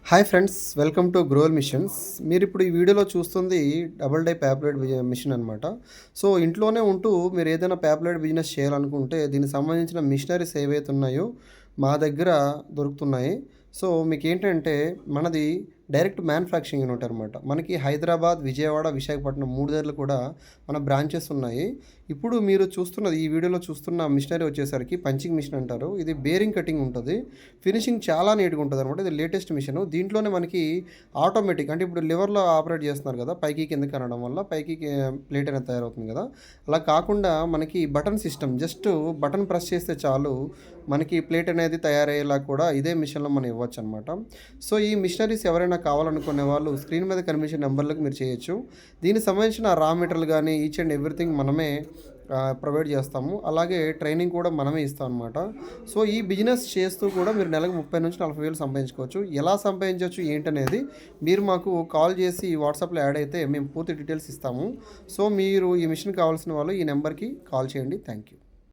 Hi friends, welcome to గ్రోవల్ machines. మీరు ఇప్పుడు ఈ వీడియోలో చూస్తుంది డబుల్ డై ప్యాప్లెట్ మిషన్ అనమాట. సో ఇంట్లోనే ఉంటూ మీరు ఏదైనా ప్యాప్లెట్ బిజినెస్ చేయాలనుకుంటే దీనికి సంబంధించిన మిషనరీస్ ఏవైతే ఉన్నాయో మా దగ్గర దొరుకుతున్నాయి. సో మీకేంటంటే మనది డైరెక్ట్ మ్యానుఫ్యాక్చరింగ్ యూనిట్ అనమాట. మనకి హైదరాబాద్, విజయవాడ, విశాఖపట్నం 3 దగ్గరలు కూడా మన బ్రాంచెస్ ఉన్నాయి. ఇప్పుడు మీరు చూస్తున్నది, ఈ వీడియోలో చూస్తున్న మిషనరీ వచ్చేసరికి పంచింగ్ మిషన్ అంటారు. ఇది బేరింగ్ కటింగ్ ఉంటుంది. ఫినిషింగ్ చాలా నీట్గా ఉంటుంది అనమాట. ఇది లేటెస్ట్ మిషన్. దీంట్లోనే మనకి ఆటోమేటిక్, అంటే ఇప్పుడు లివర్లో ఆపరేట్ చేస్తున్నారు కదా, పైకి కిందకి అనడం వల్ల పైకి ప్లేట్ అనేది తయారవుతుంది కదా. అలా కాకుండా మనకి button system, just button press చేస్తే చాలు మనకి ప్లేట్ అనేది తయారయ్యేలా కూడా ఇదే మిషన్లో మనం ఇవ్వచ్చు అనమాట. సో ఈ మిషనరీస్ ఎవరైనా కావాలనుకునే వాళ్ళు స్క్రీన్ మీద కనిపించే నెంబర్లకు మీరు చేయొచ్చు. దీనికి సంబంధించిన రా మెటీరియల్ కానీ ఈచ్ అండ్ ఎవ్రీథింగ్ మనమే ప్రొవైడ్ చేస్తాము. అలాగే ట్రైనింగ్ కూడా మనమే ఇస్తాం అనమాట. సో ఈ బిజినెస్ చేస్తూ కూడా మీరు నెలకు 30 నుంచి 40 వేలు సంపాదించుకోవచ్చు. ఎలా సంపాదించవచ్చు ఏంటనేది మీరు మాకు కాల్ చేసి వాట్సాప్లో యాడ్ అయితే మేము పూర్తి డీటెయిల్స్ ఇస్తాము. సో మీరు ఈ మిషన్ కావాల్సిన వాళ్ళు ఈ నెంబర్కి కాల్ చేయండి. Thank you.